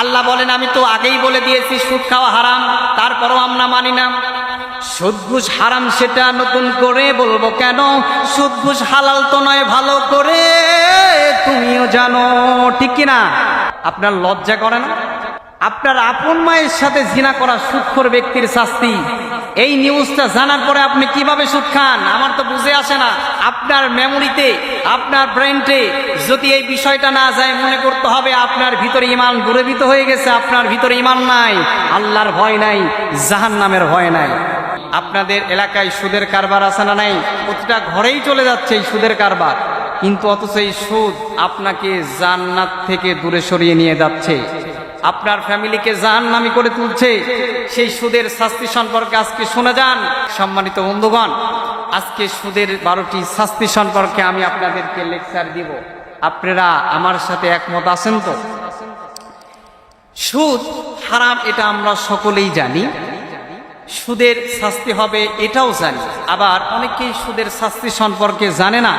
আল্লাহ বলেন আমি তো আগেই বলে দিয়েছি সুদ খাওয়া হারাম, তারপরও আমরা মানি না। সুদ ঘুষ হারাম সেটা নতুন করে বলবো কেন? সুদ ঘুষ হালাল তো নয় ভালো করে তুমিও জানো, ঠিক কিনা? আপনার লজ্জা করে না? আপনার আপন মায়ের সাথে জিনা করা সুদখোর ব্যক্তির শাস্তি, এই নিউজটা জানার পরে আপনি কিভাবে সুদ খান আমার তো বুঝে আসে না। আপনার মেমোরিতে, আপনার ব্রেনটে যদি এই বিষয়টা না যায়, মনে করতে হবে আপনার ভিতরে ঈমান দূরীভূত হয়ে গেছে, আপনার ভিতরে ঈমান নাই, আল্লাহর ভয় নাই, জাহান্নামের ভয় নাই। আপনাদের এলাকায় সুদের কারবার আছে না নাই? প্রতিটা ঘরেই চলে যাচ্ছে এই সুদের কারবার, কিন্তু অথচ এই সুদ আপনাকে জান্নাত থেকে দূরে সরিয়ে নিয়ে যাচ্ছে, আপনার ফ্যামিলিকে জাহান্নামী করে তুলছে। সেই সুদের শাস্তি সম্পর্কে আজকে শুনে যান। সম্মানিত বন্ধুগণ, আজকে সুদের 12টি শাস্তি সম্পর্কে আমি আপনাদেরকে লেকচার দিব। আপনারা আমার সাথে একমত আছেন তো? সুদ হারাম এটা আমরা সকলেই জানি, সুদের শাস্তি হবে এটাও জানি, আবার অনেকেই সুদের শাস্তি সম্পর্কে জানে না।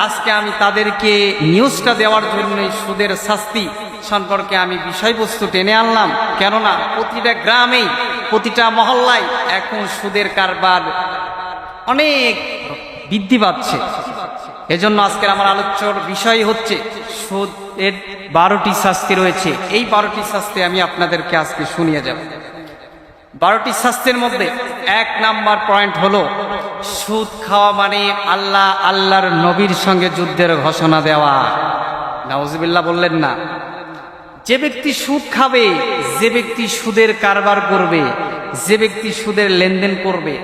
আজকে আমি তাদেরকে নিউজটা দেওয়ার জন্য সুদের শাস্তি সম্পর্কে আমি বিষয়বস্তু টেনে আনলাম। কেননা প্রতিটা গ্রামেই, প্রতিটা মহল্লায় এখন সুদের কারবার অনেক বৃদ্ধি পাচ্ছে। এজন্য আজকের আমার আলোচ্যর বিষয় হচ্ছে সুদের 12টি শাস্তি রয়েছে। এই 12টি শাস্তি আমি আপনাদেরকে আজকে শুনিয়ে যাব। 12টি শাস্তির মধ্যে 1 নাম্বার পয়েন্ট হলো সুদ খাওয়া মানে আল্লাহর নবীর সঙ্গে যুদ্ধের ঘোষণা দেওয়া। নাউজুবিল্লাহ বললেন না? যে ব্যক্তি সুদ খাবে, যে ব্যক্তি সুদের কারবার করবে, যে ব্যক্তি সুদের লেনদেন করবে,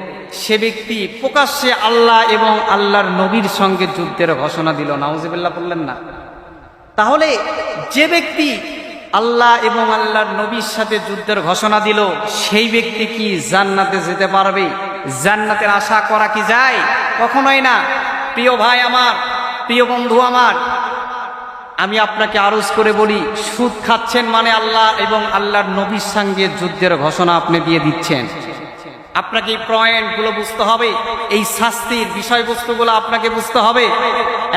সে ব্যক্তি প্রকাশ্যে আল্লাহ এবং আল্লাহর নবীর সঙ্গে যুদ্ধের ঘোষণা দিল। নাউজুবিল্লাহ বললেন না? তাহলে যে ব্যক্তি আল্লাহ এবং আল্লাহর নবীর সাথে যুদ্ধের ঘোষণা দিল, সেই ব্যক্তি কি জান্নাতে যেতে পারবে? জান্নাতের আশা করা কি যায়? কখনোই না। প্রিয় ভাই আমার, প্রিয় বন্ধু আমার, আমি আপনাকে আরজ করে বলি, সুদ খাচ্ছেন মানে আল্লাহ এবং আল্লাহর নবীর সঙ্গে যুদ্ধের ঘোষণা আপনি দিয়ে দিচ্ছেন। আপনাকে এই পয়েন্টগুলো বুঝতে হবে, এই শাস্তির বিষয়বস্তুগুলো আপনাকে বুঝতে হবে।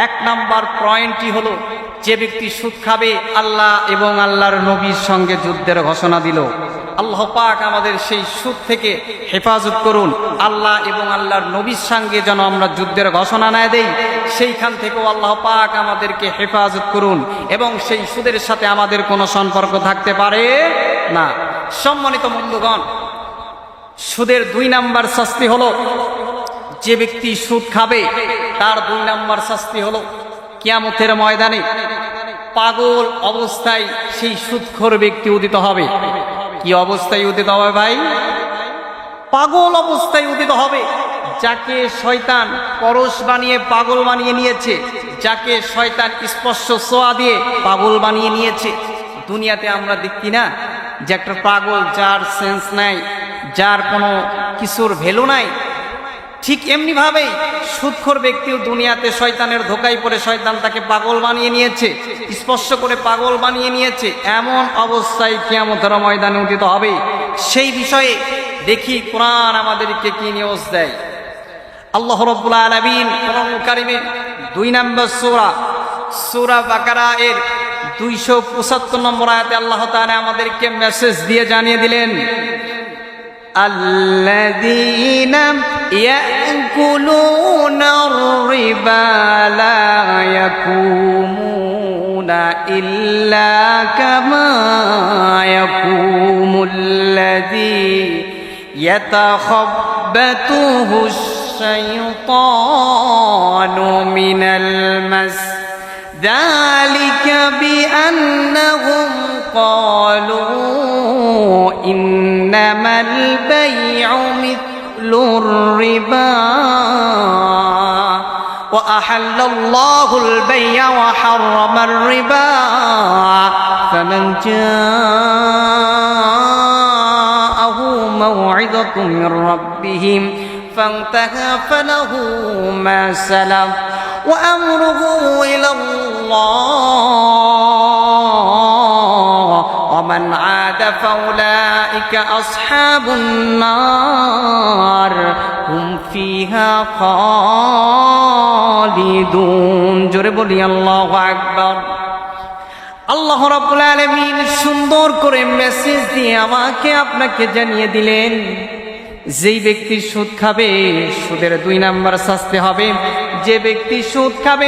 1 নাম্বার পয়েন্টটি হলো, যে ব্যক্তি সুদ খাবে আল্লাহ এবং আল্লাহর নবীর সঙ্গে যুদ্ধের ঘোষণা দিল। আল্লাহ পাক আমাদের সেই সুদ থেকে হেফাজত করুন। আল্লাহ এবং আল্লাহর নবীর সঙ্গে যেন আমরা যুদ্ধের ঘোষণা না দেই, সেইখান থেকেও আল্লাহ পাক আমাদেরকে হেফাজত করুন এবং সেই সুদের সাথে আমাদের কোনো সম্পর্ক থাকতে পারে না। সম্মানিত বন্ধুগণ, সুদের 2 নাম্বার শাস্তি হলো, যে ব্যক্তি সুদ খাবে তার 2 নাম্বার শাস্তি হলো কিয়ামতের ময়দানে পাগল অবস্থায় সেই সুদখোর ব্যক্তি উদিত হবে। কি অবস্থায় উদিত হবে ভাই? পাগল অবস্থায় উদিত হবে। যাকে শয়তান পরশ বানিয়ে পাগল বানিয়ে নিয়েছে, যাকে শয়তান স্পর্শ ছোঁয়া দিয়ে পাগল বানিয়ে নিয়েছে। দুনিয়াতে আমরা দেখি না যে একটা পাগল, যার সেন্স নাই, যার কোনো কিছুর ভ্যালু নাই, ঠিক এমনি ভাবেই সুদখোর ব্যক্তিও দুনিয়াতে শয়তানের ধোকায় পড়ে শয়তান তাকে পাগল বানিয়ে নিয়েছে, স্পর্শ করে পাগল বানিয়ে নিয়েছে। এমন অবস্থায় কিয়ামতের ময়দানে উদিত হবে। সেই বিষয়ে দেখি কোরআন আমাদেরকে কি নিউজ দেয়। আল্লাহ রাব্বুল আলামিন কোরআন কারীমে 2 নম্বর সূরা বাকারা এর 275 নম্বর আয়াতে আল্লাহ তাআলা আমাদেরকে মেসেজ দিয়ে জানিয়ে দিলেন, الذين يأكلون الربا لا يقومون إلا كما يقوم الذي يتخبطه الشيطان من المس ذلك بأنهم قالوا إنما البيع مثل الربا وأحل الله البيع وحرم الربا فمن جاءه موعظة من ربهم فانتهى فله ما سلف وأمره إلى الله ومن عاد فأولئك أصحاب النار هم فيها خالدون। জোরে বলি আল্লাহু আকবার। আল্লাহ রাব্বুল আলামিন সুন্দর করে মেসেজ দিয়ে আমাকে আপনাকে জানিয়ে দিলেন, যেই ব্যক্তি সুদ খাবে সুদের 2 নাম্বার শাস্তি হবে। যে ব্যক্তি সুদ খাবে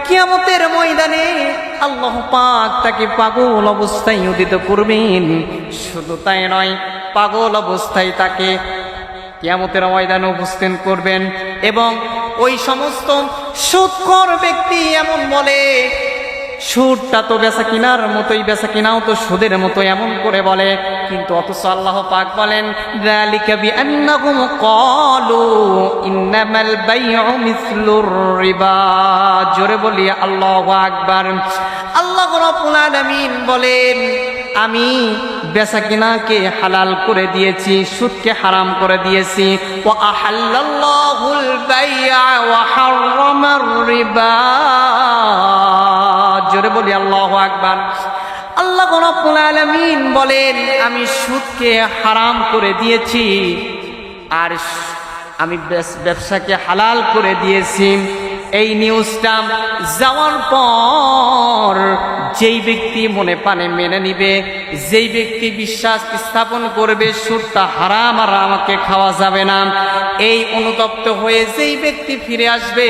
কিয়ামতের ময়দানে আল্লাহ পাক তাকে পাগল অবস্থায় উদিত করবেন। শুধু তাই নয়, পাগল অবস্থায় তাকে কিয়ামতের ময়দানে উপস্থিত করবেন। এবং ওই সমস্ত সুদখোর ব্যক্তি এমন বলে, সুদটা তো বেচা কিনার মতোই, বেচা কিনাও তো সুদের মতো, এমন করে বলে। কিন্তু অথচ আল্লাহ পাক বলেন, যালিকা বিআন্নাহুম ক্বালু ইন্নামাল বাইউ মিসলুর রিবা। জোরে বলি আল্লাহু আকবার। আল্লাহ রাব্বুল আলামিন বলেন, আমি বেচা কিনাকে হালাল করে দিয়েছি, সুদকে হারাম করে দিয়েছি। ওয়া আহাল্লাল্লাহুল বাই'a ওয়া হাররামার রিবা। জোরে বলি আল্লাহু আকবার। আল্লাহ রাব্বুল আলামিন বলেন, আমি সুদকে হারাম করে দিয়েছি আর আমি ব্যবসাকে হালাল করে দিয়েছি। এই নিউজটা যাওয়ার পর যেই ব্যক্তি মনে প্রাণে মেনে নিবে, যেই ব্যক্তি বিশ্বাস স্থাপন করবে সুদটা হারাম আর আমাকে খাওয়া যাবে না, এই অনুতপ্ত হয়ে যেই ব্যক্তি ফিরে আসবে,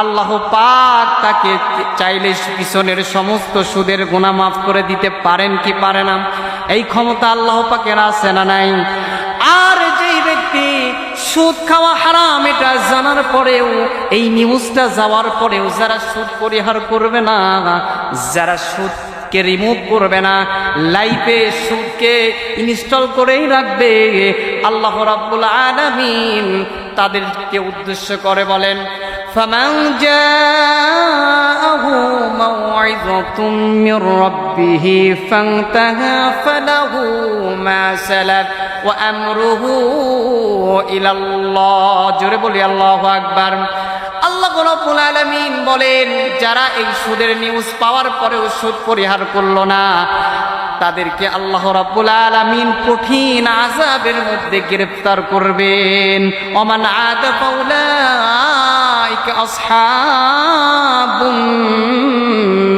আল্লাহ পাক তাকে চাইলে পিছনের সমস্ত সুদের গুনাহ মাফ করে দিতে পারেন কি পারে না? এই ক্ষমতা আল্লাহ পাকের আছে না নাই? আর যেই ব্যক্তি সুদ খাওয়া হারাম এটা জানার পরেও, এই নিউজটা যাওয়ার পরেও যারা সুদ পরিহার করবে না, যারা সুদকে রিমুভ করবে না, লাইফে সুদকে ইনস্টল করেই রাখবে, আল্লাহ রাব্বুল আলামিন তাদেরকে উদ্দেশ্য করে বলেন, فمن جاءه موعظة من ربه فانتهى فله ما سلف وأمره إلى الله। জোরে বলি আল্লাহু আকবার। আল্লাহ রাব্বুল আলামিন বলেন, যারা এই সুদের নিউজ পাওয়ার পরেও সুদ পরিহার করলো না, তাদেরকে আল্লাহ রাব্বুল আলামিন কঠিন আযাবের মধ্যে গ্রেফতার করবেন। ওমান আদা ফাউলাইকা আসহাবুন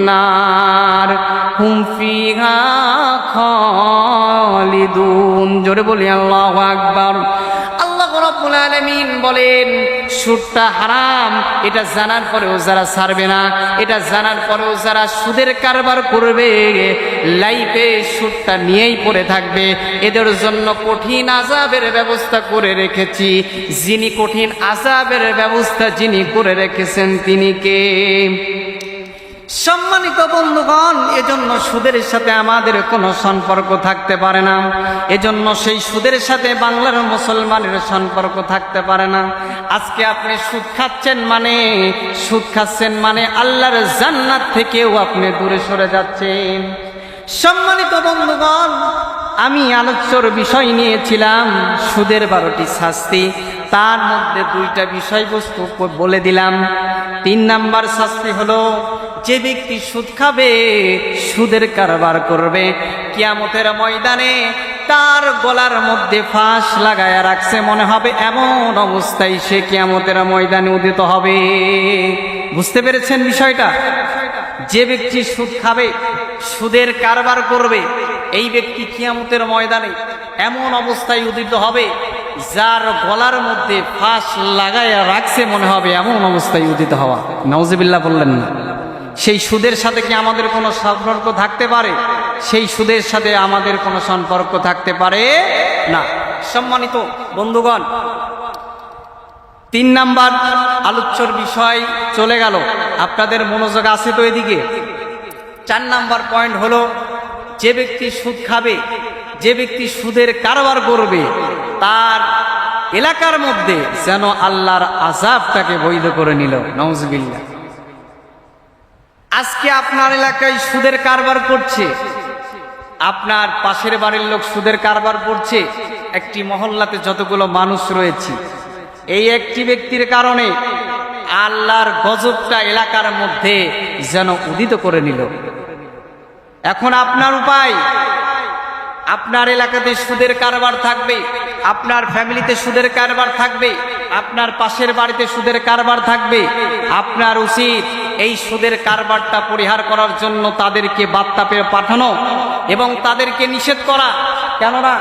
নার হুম ফিহা খালিদুন। জোরে বলি আল্লাহু আকবার। আল্লাহ রাব্বুল আলামিন বলেন, সুদটা হারাম এটা জানার পরেও যারা ছাড়বে না, এটা জানার পরেও যারা সুদের কারবার করবে, লাইফে সুদটা নিয়েই পড়ে থাকবে, এদের জন্য কঠিন আযাবের ব্যবস্থা করে রেখেছি। যিনি কঠিন আযাবের ব্যবস্থা যিনি করে রেখেছেন তিনি কে? সম্মানিত বন্ধুগণ, এজন্য সুদের সাথে আমাদের কোনো সম্পর্ক থাকতে পারে না। এজন্য সেই সুদের সাথে বাংলার মুসলমানের সম্পর্ক থাকতে পারে না। আজকে আপনি সুদ খাচ্ছেন মানে আল্লাহর জান্নাত থেকেও আপনি দূরে সরে যাচ্ছেন। সম্মানিত বন্ধুগণ, আমি আলোচ্যর বিষয় নিয়েছিলাম সুদের 12টি শাস্তি। তার মধ্যে 2টা বিষয়বস্তু বলে দিলাম। 3 নাম্বার শাস্তি হলো, যে ব্যক্তি সুদ খাবে, সুদের কারবার করবে, কিয়ামতের ময়দানে তার গলার মধ্যে ফাঁস লাগায়া রাখছে মনে হবে, এমন অবস্থায় সে কিয়ামতের ময়দানে উদিত হবে। বুঝতে পেরেছেন বিষয়টা? যে ব্যক্তি সুদ খাবে, সুদের কারবার করবে, এই ব্যক্তি কিয়ামতের ময়দানে এমন অবস্থায় উদিত হবে, যার গলার মধ্যে ফাঁস লাগায়া রাখছে মনে হবে, এমন অবস্থায় উদিত হওয়া। নাউজুবিল্লাহ বললেন না? সেই সুদের সাথে কি আমাদের কোনো সম্পর্ক থাকতে পারে? সেই সুদের সাথে আমাদের কোনো সম্পর্ক থাকতে পারে না। সম্মানিত বন্ধুগণ, 3 নাম্বার আলোচ্যর বিষয় চলে গেল। আপনাদের মনোযোগ আছে তো এদিকে? 4 নাম্বার পয়েন্ট হলো, যে ব্যক্তি সুদ খাবে, যে ব্যক্তি সুদের কারবার করবে, তার এলাকার মধ্যে যেন আল্লাহর আযাবটাকে বৈধ করে নিল। নাউজুবিল্লাহ। আজকে আপনার এলাকায় সুদের কারবার করছে, আপনার পাশের বাড়ির লোক সুদের কারবার করছে, একটি মহল্লাতে যতগুলো মানুষ রয়েছে, এই একটি ব্যক্তির কারণে আল্লাহর গজবটা এলাকার মধ্যে যেন উদিত করে নিল। এখন আপনার উপায়, আপনার এলাকাতে সুদের কারবার থাকবে, আপনার ফ্যামিলিতে সুদের কারবার থাকবে, আপনার পাশের বাড়িতে সুদের কারবার থাকবে। আপনার উচিত এই সুদের কারবারটা পরিহার করার জন্য তাদেরকে বার্তা পাঠানো এবং তাদেরকে নিষেধ করা। কেননা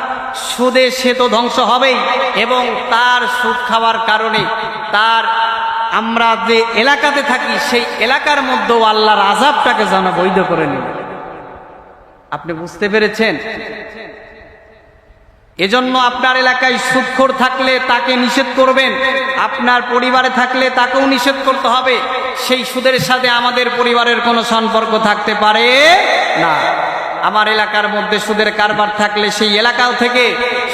সুদে সে তো ধ্বংস হবেই, এবং তার সুদ খাওয়ার কারণে তার আমরা যে এলাকাতে থাকি সেই এলাকার মধ্যেও আল্লাহর আযাবটাকে যেন বৈধ করে নেবে। আপনি বুঝতে পেরেছেন? এজন্য আপনার এলাকায় সুদখোর থাকলে তাকে নিষেধ করবেন, আপনার পরিবারে থাকলে তাকেও নিষেধ করতে হবে। সেই সুদের সাথে আমাদের পরিবারের কোনো সম্পর্ক থাকতে পারে না। আমার এলাকার মধ্যে সুদের কারবার থাকলে সেই এলাকাও থেকে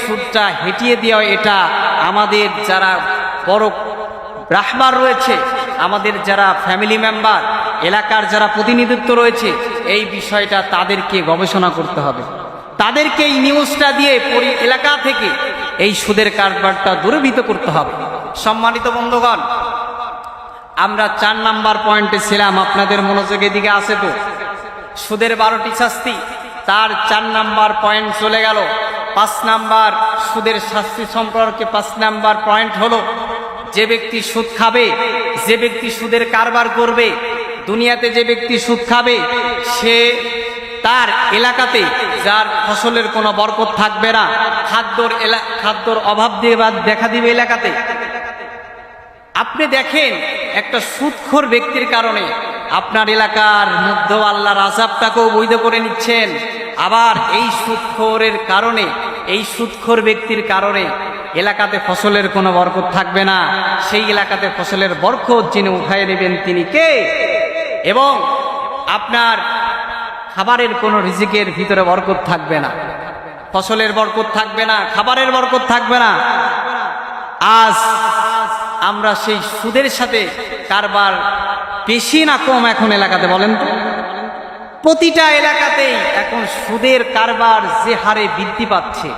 সুদটা হটিয়ে দেওয়া, এটা আমাদের যারা বড় রাহবার রয়েছে, আমাদের যারা ফ্যামিলি মেম্বার, এলাকার যারা প্রতিনিধিত্ব রয়েছে, এই বিষয়টা তাদেরকে গবেষণা করতে হবে। তাদেরকে এই নিউজটা দিয়ে এলাকা থেকে এই সুদের কারবারটা দূরীভূত করতে হবে। সম্মানিত বন্ধুগণ, আমরা 4 নাম্বার পয়েন্টে ছিলাম, আপনাদের মনোযোগের দিকে আছে তো? সুদের 12টি শাস্তি, তার 4 নাম্বার পয়েন্ট চলে গেল। 5 নাম্বার সুদের শাস্তি সম্পর্কে 5 নাম্বার পয়েন্ট হলো, যে ব্যক্তি সুদ খাবে, যে ব্যক্তি সুদের কারবার করবে, দুনিয়াতে যে ব্যক্তি সুদ খাবে, সে তার এলাকাতে যার ফসলের কোনো বরকত থাকবে না, খাদ্যর অভাব দেখা দিবে এলাকাতে। আপনি দেখেন একটা সুদখোর ব্যক্তির কারণে আপনার এলাকার মধ্যেও আল্লাহর আযাবটাকেও বৈধ করে নিচ্ছেন। আবার এই সুদখোরের কারণে, এই সুদখোর ব্যক্তির কারণে এলাকাতে ফসলের কোনো বরকত থাকবে না। সেই এলাকাতে ফসলের বরকত যিনি উঠায় নেবেন তিনি কে? এবং আপনার খাবারের কোনো রিজিকের ভিতরে বরকত থাকবে না, ফসলের বরকত থাকবে না, খাবারের বরকত থাকবে না। আজ আমরা সেই সুদের সাথে কারবার বেশি না কম এখন এলাকাতে বলেন তো? প্রতিটা এলাকাতেই এখন সুদের কারবার যে হারে বৃদ্ধি পাচ্ছে,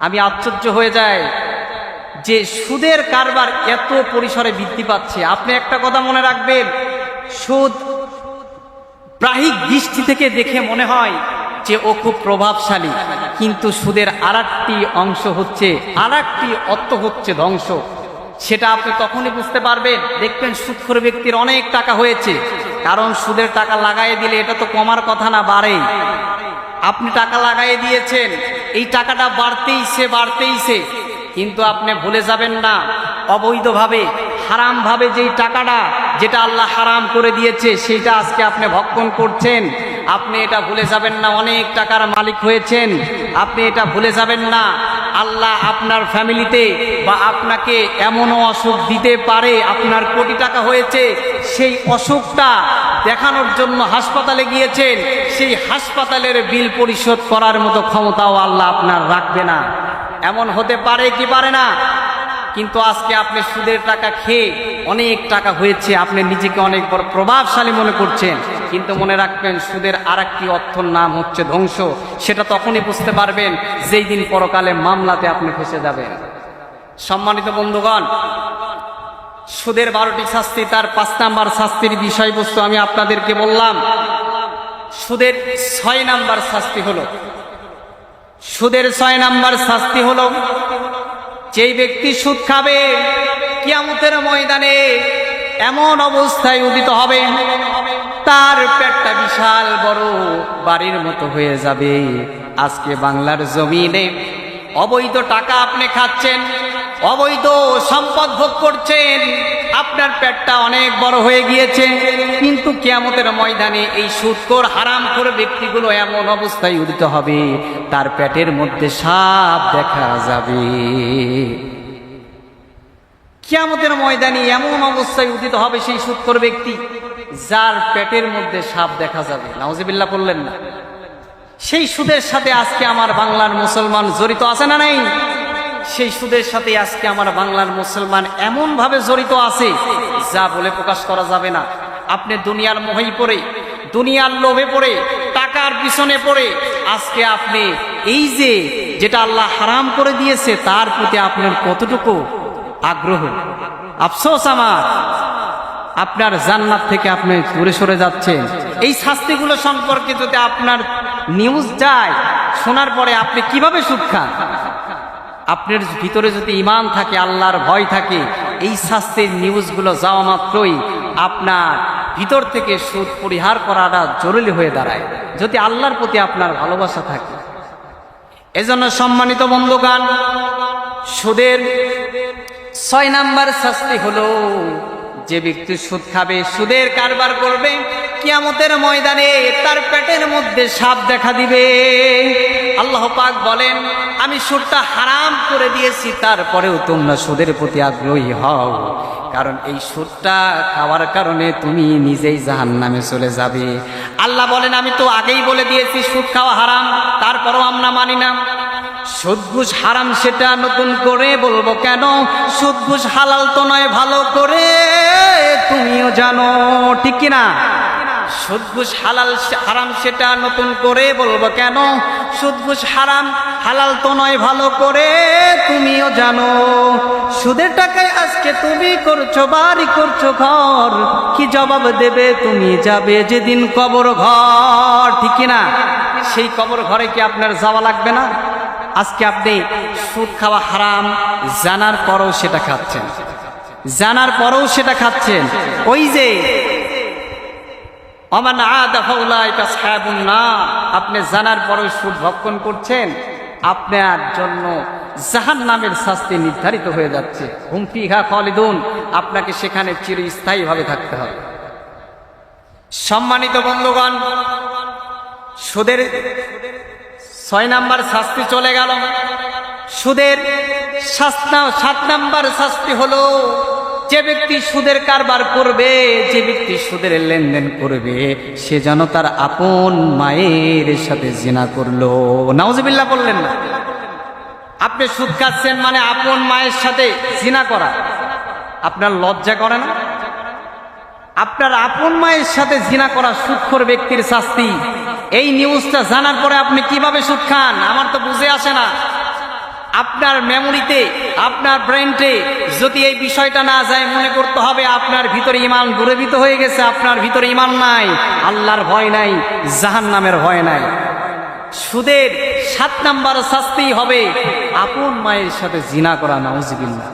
আমি আশ্চর্য হয়ে যাই যে সুদের কারবার এত পরিসরে বৃদ্ধি পাচ্ছে। আপনি একটা কথা মনে রাখবেন, সুদ বাহ্যিক দৃষ্টি থেকে দেখে মনে হয় যে ও খুব প্রভাবশালী, কিন্তু সুদের আরেকটি অংশ হচ্ছে, আরেকটি অর্থ হচ্ছে ধ্বংস। সেটা আপনি তখনই বুঝতে পারবেন, দেখবেন সুদখোর ব্যক্তির অনেক টাকা হয়েছে, কারণ সুদের টাকা লাগাই দিলে এটা তো কমার কথা না, বাড়েই। আপনি টাকা লাগাই দিয়েছেন, এই টাকাটা বাড়তেইছে, কিন্তু আপনি ভুলে যাবেন না অবৈধভাবে, হারামভাবে যেই টাকাটা, যেটা আল্লাহ হারাম করে দিয়েছে, সেইটা আজকে আপনি ভক্ষণ করছেন। আপনি এটা ভুলে যাবেন না অনেক টাকার মালিক হয়েছেন। আপনি এটা ভুলে যাবেন না আল্লাহ আপনার ফ্যামিলিতে বা আপনাকে এমনও অসুখ দিতে পারে, আপনার কোটি টাকা হয়েছে, সেই অসুখটা দেখানোর জন্য হাসপাতালে গিয়েছেন, সেই হাসপাতালের বিল পরিশোধ করার মতো ক্ষমতাও আল্লাহ আপনার রাখবে না। এমন হতে পারে কি পারে না? কিন্তু আজকে আপনি সুদের টাকা খেয়ে অনেক টাকা হয়েছে, আপনি নিজেকে অনেক বড় প্রভাবশালী মনে করছেন, কিন্তু মনে রাখবেন সুদের আরেকটি অর্থর নাম হচ্ছে ধ্বংস। সেটা তখনই বুঝতে পারবেন যেই দিন পরকালে মামলাতে আপনি ফেসে যাবেন। সম্মানিত বন্ধুগণ, সুদের 12টি শাস্তি, তার 5 নাম্বার শাস্তির বিষয়বস্তু আমি আপনাদেরকে বললাম। সুদের 6 নাম্বার শাস্তি হলো, সুদের 6 নাম্বার শাস্তি হলো, যেই ব্যক্তি সুদ খাবে কিয়ামতের ময়দানে এমন অবস্থায় উদিত হবে, তার পেটটা বিশাল বড় বাড়ির মতো হয়ে যাবে। আজকে বাংলার জমিনে অবৈধ টাকা আপনি খাচ্ছেন, অবৈধ সম্পদ ভোগ করছেন, আপনার পেটটা অনেক বড় হয়ে গিয়েছে, কিন্তু কিয়ামতের ময়দানে এই সুদখোর হারামখোর ব্যক্তিগুলো এমন অবস্থায় উদিত হবে, তার পেটের মধ্যে সাপ দেখা যাবে। কিয়ামতের ময়দানে এমন অবস্থায় উদিত হবে সেই সুদখোর ব্যক্তি, যার পেটের মধ্যে সাপ দেখা যাবে। নাউজুবিল্লাহ বললেন না? সেই সুদের সাথে আজকে আমার বাংলার মুসলমান জড়িত আছে না নাই? সেই সুদের সাথে আজকে আমার বাংলার মুসলমান এমন ভাবে জড়িত আছে যা বলে প্রকাশ করা যাবে না। আপনি দুনিয়ার মোহে পড়ে, দুনিয়ার লোভে পড়ে, টাকার পিছনে পড়ে আজকে আপনি এই যে যেটা আল্লাহ হারাম করে দিয়েছে তার প্রতি আপনার কতটুকু আগ্রহ। আফসোস আমার, আপনার জান্নাত থেকে আপনি দূরে সরে যাচ্ছেন। এই শাস্তিগুলো সম্পর্কে যদি আপনার নিউজ যায়, শোনার পরে আপনি কিভাবে সুদ খান? আপনার ভিতরে যদি ঈমান থাকে, আল্লাহর ভয় থাকে, এই শাস্তির নিউজগুলো যাওয়া মাত্রই আপনার ভিতর থেকে সুদ পরিহার করাটা জরুরি হয়ে দাঁড়ায় যদি আল্লাহর প্রতি আপনার ভালোবাসা থাকে। এজন্য সম্মানিত বন্ধুগণ, সুদের 6 নাম্বার শাস্তি হলো যে ব্যক্তি সুদ খাবে, সুদের কারবার করবে, কিয়ামতের ময়দানে তার পেটের মধ্যে সাপ দেখা দিবে। আল্লাহ পাক বলেন, আমি সুদটা হারাম করে দিয়েছি, তারপরেও তোমরা সুদের প্রতি আগ্রহী হও, কারণ এই সুদটা খাওয়ার কারণে তুমি নিজেই জাহান্নামে চলে যাবে। আল্লাহ বলেন, আমি তো আগেই বলে দিয়েছি সুদ খাওয়া হারাম, তারপরও আমরা মানি না। সুদ ঘুষ হারাম সেটা নতুন করে বলবো কেন? সুদ ঘুষ হালাল তো নয়, ভালো করে তুমিও জানো, ঠিক কিনা? সুদ ঘুষ হারাম সেটা নতুন করে বলবো কেন? সুদ ঘুষ হারাম, হালাল তো নয়, ভালো করে তুমিও জানো। সুদের টাকায় আজকে তুমি করছো বাড়ি, করছো ঘর, কি জবাব দেবে? তুমি যাবে যেদিন কবর ঘর, ঠিক কিনা? সেই কবর ঘরে কি আপনার যাওয়া লাগবে না? আজকে আপনি সুদ খাওয়া হারাম জানার পরেও সেটা খাচ্ছেন, জানার পরেও সেটা খাচ্ছেন। ওই যে ওমান আদা ফাউলাইকা আসহাবুন নার, আপনি জানার পরেও সুদ ভক্ষণ করছেন, আপনার জন্য জাহান্নামের শাস্তি নির্ধারিত হয়ে যাচ্ছে। হুম ফিহা খালিদুন, আপনাকে সেখানে চিরস্থায়ীভাবে থাকতে হবে। সম্মানিত বন্ধুগণ, সুদের 6 নাম্বার শাস্তি চলে গেল। সুদের 7 নাম্বার শাস্তি হলো যে ব্যক্তি সুদের কারবার করবে, যে ব্যক্তি সুদের লেনদেন করবে, সে যেন তার আপন মায়ের সাথে জিনা করলো। নাউজুবিল্লাহ বললেন না? আপনি সুদ খাচ্ছেন মানে আপন মায়ের সাথে জিনা করা। আপনার লজ্জা করে না? আপনার আপন মায়ের সাথে জিনা করা সুদখোর ব্যক্তির শাস্তি। এই নিউজটা জানার পরে আপনি কিভাবে সুদ খান আমার তো বুঝে আসে না। আপনার মেমোরিতে, আপনার ব্রেনটে যদি এই বিষয়টা না যায়, মনে করতে হবে আপনার ভিতরে ঈমান দূরীভূত হয়ে গেছে, আপনার ভিতরে ঈমান নাই, আল্লাহর ভয় নাই, জাহান্নামের ভয় নাই। সুদের 7 নাম্বার শাস্তি হবে আপন মায়ের সাথে জিনা করা। নাউজুবিল্লাহ।